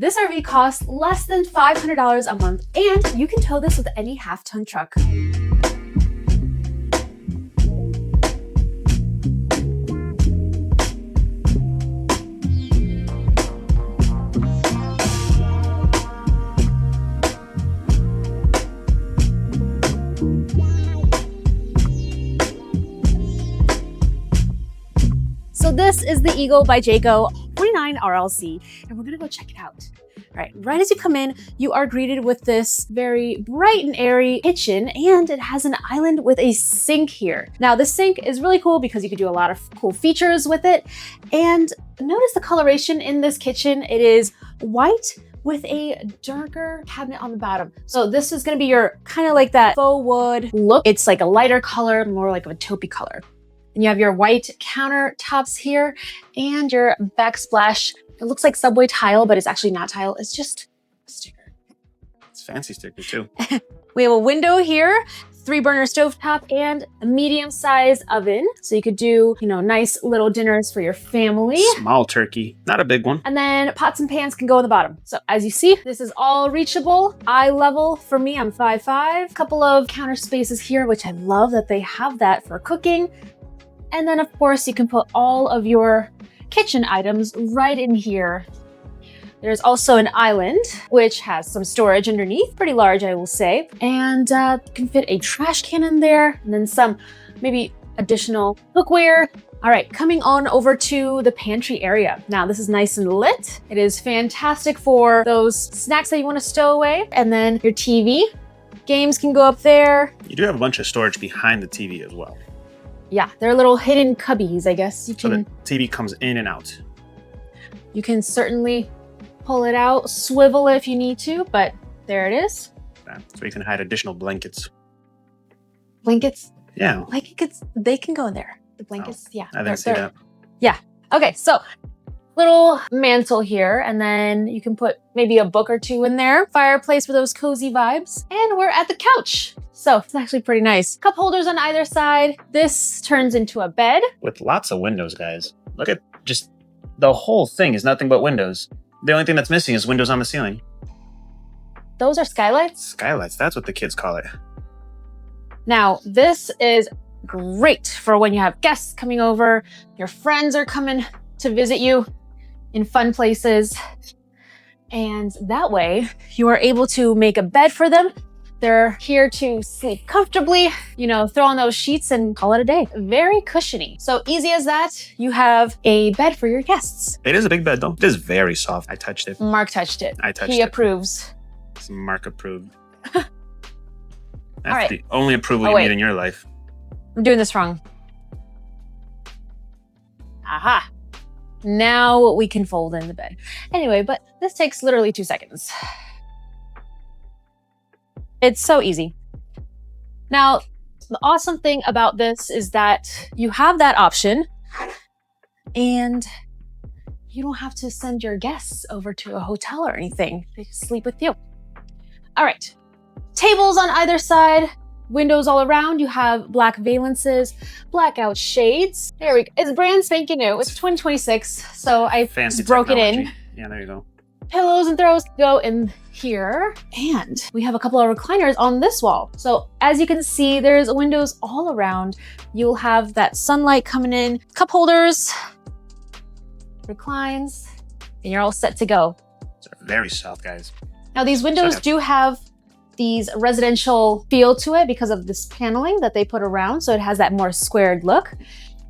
This RV costs less than $500 a month, and you can tow this with any half-ton truck. So this is the Eagle by Jayco 49 RLC, and we're gonna go check it out. All right, right as you come in, you are greeted with this very bright and airy kitchen, and it has an island with a sink here. Now, this sink is really cool because you can do a lot of cool features with it. And notice the coloration in this kitchen. It is white with a darker cabinet on the bottom. So this is gonna be your kind of like that faux wood look. It's like a lighter color, more like of a taupey color. And you have your white countertops here and your backsplash. It looks like subway tile, but it's actually not tile. It's just a sticker. It's fancy sticker too. We have a window here, 3-burner stovetop, and a medium-sized oven. So you could do, nice little dinners for your family. Small turkey, not a big one. And then pots and pans can go on the bottom. So as you see, this is all reachable, eye level. For me, I'm 5'5". Couple of counter spaces here, which I love that they have that for cooking. And then of course you can put all of your kitchen items right in here. There's also an island, which has some storage underneath, pretty large, I will say. And you can fit a trash can in there, and then some maybe additional cookware. All right, coming on over to the pantry area. Now this is nice and lit. It is fantastic for those snacks that you want to stow away. And then your TV, games can go up there. You do have a bunch of storage behind the TV as well. Yeah, they're little hidden cubbies, I guess. So the TV comes in and out. You can certainly pull it out, swivel it if you need to, but there it is. Yeah, so you can hide additional blankets. Blankets? Yeah. Blankets, they can go in there. The blankets, yeah. I didn't see that. Yeah. Okay, so little mantle here, and then you can put maybe a book or two in there. Fireplace for those cozy vibes. And we're at the couch. So it's actually pretty nice. Cup holders on either side. This turns into a bed. With lots of windows, guys. Look at just the whole thing is nothing but windows. The only thing that's missing is windows on the ceiling. Those are skylights? Skylights, that's what the kids call it. Now, this is great for when you have guests coming over, your friends are coming to visit you in fun places. And that way you are able to make a bed for them. They're here to sleep comfortably, throw on those sheets and call it a day. Very cushiony. So easy as that, you have a bed for your guests. It is a big bed though. It is very soft. I touched it. Mark touched it. I touched it. He approves. It's Mark approved. All That's right. the only approval you need in your life. I'm doing this wrong. Aha. Now we can fold in the bed. Anyway, but this takes literally 2 seconds. It's so easy. Now, the awesome thing about this is that you have that option and you don't have to send your guests over to a hotel or anything. They can sleep with you. All right, tables on either side, windows all around. You have black valances, blackout shades. There we go. It's brand spanking new. It's 2026, so I broke it in. Yeah, there you go. Pillows and throws go in here. And we have a couple of recliners on this wall. So as you can see, there's windows all around. You'll have that sunlight coming in, cup holders, reclines, and you're all set to go. It's very soft, guys. Now these windows do have these residential feel to it because of this paneling that they put around. So it has that more squared look.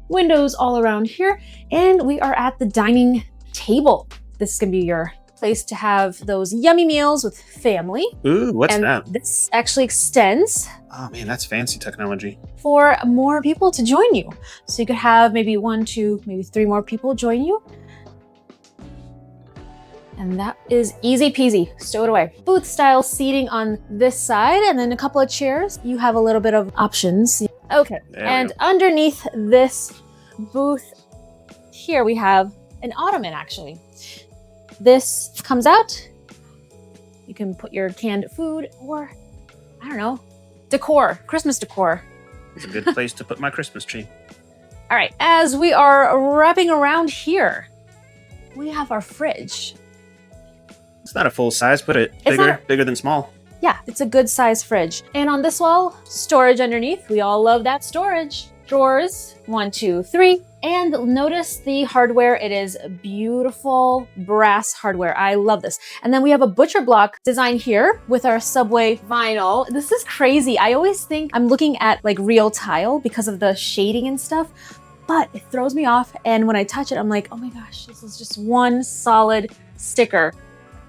Windows all around here. And we are at the dining table. This is gonna be your place to have those yummy meals with family. Ooh, what's that? This actually extends. Oh man, that's fancy technology. For more people to join you. So you could have maybe 1, 2, maybe 3 more people join you. And that is easy peasy, stow it away. Booth style seating on this side and then a couple of chairs. You have a little bit of options. Okay, and underneath this booth here, we have an ottoman actually. This comes out. You can put your canned food or, I don't know, decor, Christmas decor. It's a good place to put my Christmas tree. All right, as we are wrapping around here, we have our fridge. It's not a full size, but bigger than small. Yeah, it's a good size fridge. And on this wall, storage underneath. We all love that storage. Drawers, 1, 2, 3. And notice the hardware. It is beautiful brass hardware. I love this. And then we have a butcher block design here with our Subway vinyl. This is crazy. I always think I'm looking at like real tile because of the shading and stuff, but it throws me off. And when I touch it, I'm like, oh my gosh, this is just one solid sticker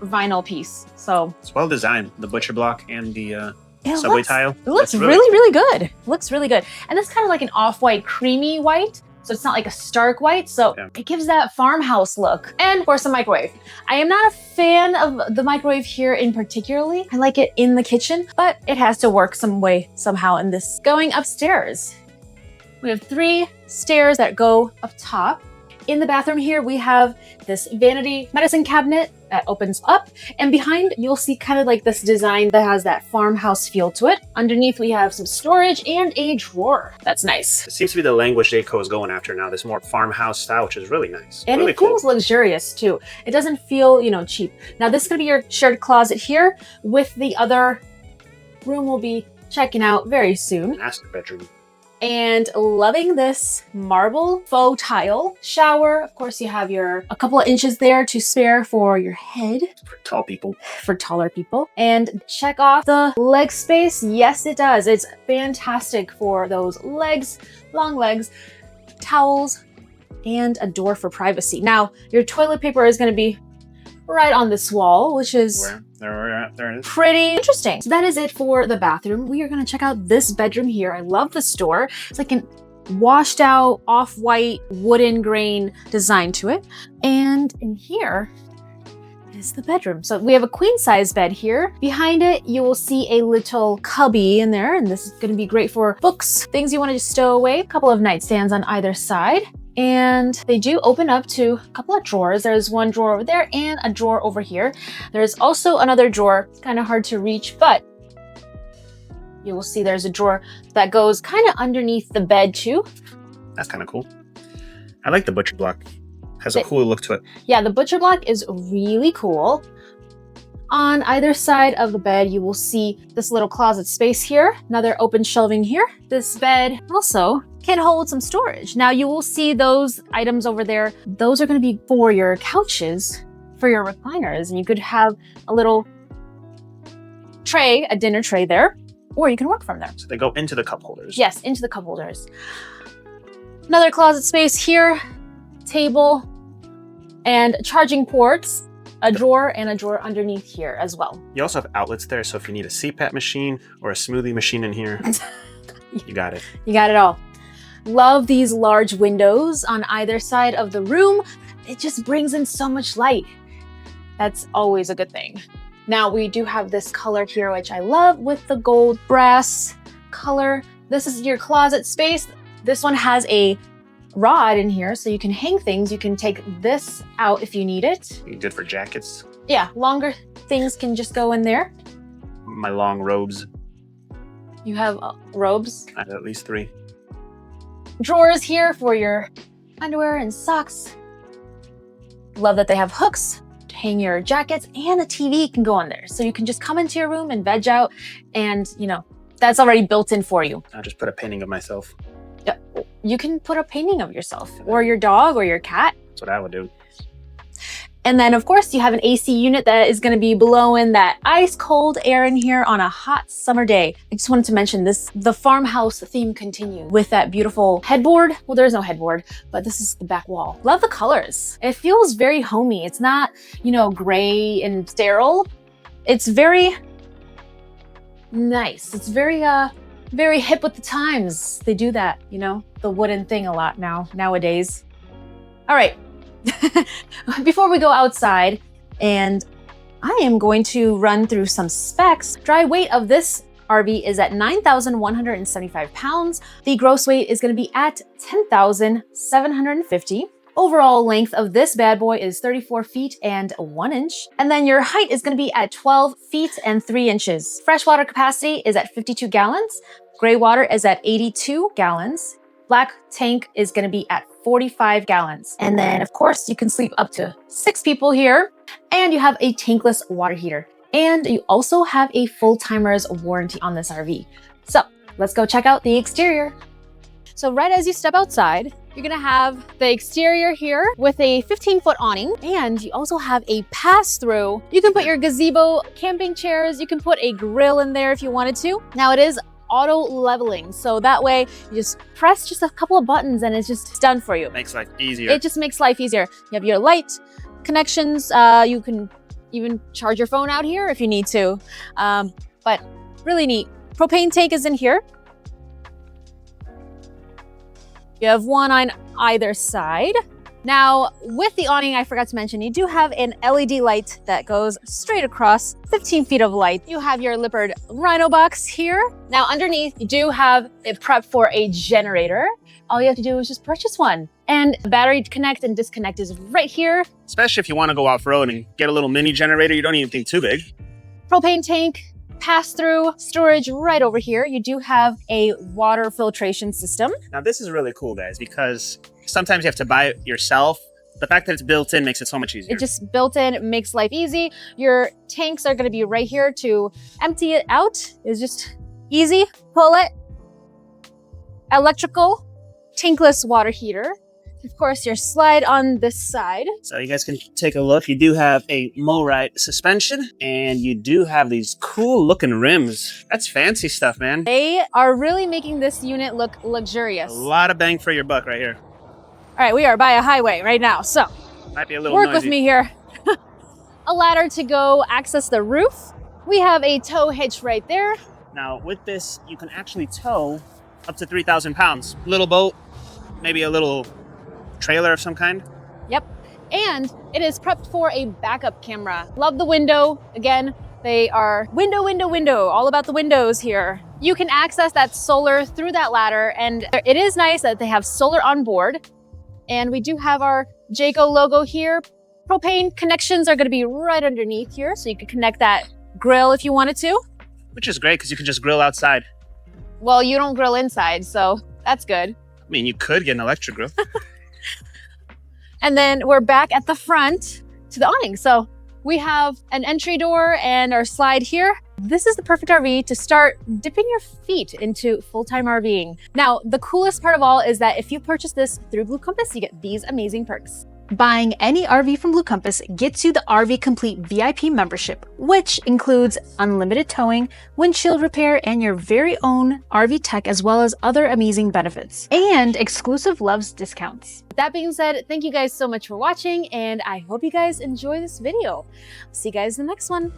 vinyl piece. So it's well designed, the butcher block and the Subway tile. It looks really good. It looks really good. And it's kind of like an off-white creamy white. So it's not like a stark white. So it gives that farmhouse look. And of course, the microwave. I am not a fan of the microwave here in particularly. I like it in the kitchen, but it has to work some way somehow in this. Going upstairs, we have 3 stairs that go up top. In the bathroom here, we have this vanity medicine cabinet that opens up, and behind you'll see kind of like this design that has that farmhouse feel to it. Underneath we have some storage and a drawer. That's nice. It seems to be the language Jayco is going after now, this more farmhouse style, which is really nice. And really it feels luxurious too. It doesn't feel, cheap. Now this is gonna be your shared closet here with the other room we'll be checking out very soon. Master bedroom. And loving this marble faux tile shower. Of course, you have a couple of inches there to spare for your head. For tall people. For taller people. And check off the leg space. Yes, it does. It's fantastic for those legs, long legs, towels, and a door for privacy. Now, your toilet paper is going to be right on this wall, which is there it is. Pretty interesting. So that is it for the bathroom. We are going to check out this bedroom here. I love the store. It's like an washed out off-white wooden grain design to it. And in here is the bedroom. So we have a queen size bed here. Behind it, you will see a little cubby in there. And this is going to be great for books, things you want to just stow away. A couple of nightstands on either side. And they do open up to a couple of drawers. There's one drawer over there and a drawer over here. There's also another drawer. It's kind of hard to reach, but you will see there's a drawer that goes kind of underneath the bed too. That's kind of cool. I like the butcher block. Has a cool look to it. Yeah, the butcher block is really cool. On either side of the bed, you will see this little closet space here. Another open shelving here. This bed also can hold some storage. Now you will see those items over there. Those are going to be for your couches, for your recliners. And you could have a little tray, a dinner tray there, or you can work from there. So they go into the cup holders. Yes, into the cup holders. Another closet space here, table, and charging ports. A drawer and a drawer underneath here as well. You also have outlets there, so if you need a CPAP machine or a smoothie machine in here, you got it. You got it all. Love these large windows on either side of the room. It just brings in so much light. That's always a good thing. Now we do have this color here, which I love, with the gold brass color. This is your closet space. This one has a rod in here, so you can hang things. You can take this out if you need it. Good for jackets. Yeah, longer things can just go in there. My long robes. You have robes? I have at least 3. Drawers here for your underwear and socks. Love that they have hooks to hang your jackets, and a TV can go on there. So you can just come into your room and veg out, and that's already built in for you. I'll just put a painting of myself. Yeah, you can put a painting of yourself or your dog or your cat. That's what I would do. And then of course you have an AC unit that is going to be blowing that ice cold air in here on a hot summer day. I just wanted to mention this, the farmhouse theme continues with that beautiful headboard. Well, there's no headboard, but this is the back wall. Love the colors. It feels very homey. It's not, gray and sterile. It's very nice. It's very hip with the times. They do that, the wooden thing a lot nowadays. All right. Before we go outside, and I am going to run through some specs. Dry weight of this RV is at 9,175 pounds. The gross weight is going to be at 10,750. Overall length of this bad boy is 34 feet and 1 inch. And then your height is going to be at 12 feet and 3 inches. Freshwater capacity is at 52 gallons. Gray water is at 82 gallons. Black tank is going to be at 45 gallons. And then of course you can sleep up to 6 people here. And you have a tankless water heater. And you also have a full timer's warranty on this RV. So let's go check out the exterior. So right as you step outside, you're gonna have the exterior here with a 15-foot awning, and you also have a pass-through. You can put your gazebo, camping chairs, you can put a grill in there if you wanted to. Now it is auto leveling, so that way you just press just a couple of buttons and it's just done for you. Makes life easier. It just makes life easier. You have your light connections, you can even charge your phone out here if you need to, but really neat. Propane tank is in here. You have one on either side. Now, with the awning, I forgot to mention, you do have an LED light that goes straight across 15 feet of light. You have your Lippert Rhino box here. Now, underneath, you do have it prepped for a generator. All you have to do is just purchase one. And the battery connect and disconnect is right here. Especially if you want to go off-road and get a little mini generator, you don't even think too big. Propane tank, pass-through storage right over here. You do have a water filtration system. Now this is really cool, guys, because sometimes you have to buy it yourself. The fact that it's built in makes it so much easier. It just built in, makes life easy. Your tanks are gonna be right here. To empty it out is just easy. Pull it. Electrical, tankless water heater. Of course, your slide on this side. So you guys can take a look. You do have a MoRide suspension, and you do have these cool looking rims. That's fancy stuff, man. They are really making this unit look luxurious. A lot of bang for your buck right here. All right, we are by a highway right now, so might be a little work noisy. with me here. A ladder to go access the roof. We have a tow hitch right there. Now with this, you can actually tow up to 3,000 pounds. Little boat, maybe a little trailer of some kind. Yep, and it is prepped for a backup camera. Love the window. Again, they are window, all about the windows here. You can access that solar through that ladder, and it is nice that they have solar on board. And we do have our Jayco logo here. Propane connections are gonna be right underneath here, so you can connect that grill if you wanted to. Which is great, because you can just grill outside. Well, you don't grill inside, so that's good. I mean, you could get an electric grill. And then we're back at the front to the awning. So we have an entry door and our slide here. This is the perfect RV to start dipping your feet into full-time RVing. Now, the coolest part of all is that if you purchase this through Blue Compass, you get these amazing perks. Buying any RV from Blue Compass gets you the RV Complete VIP membership, which includes unlimited towing, windshield repair, and your very own RV tech, as well as other amazing benefits and exclusive Loves discounts. That being said, thank you guys so much for watching, and I hope you guys enjoy this video. See you guys in the next one.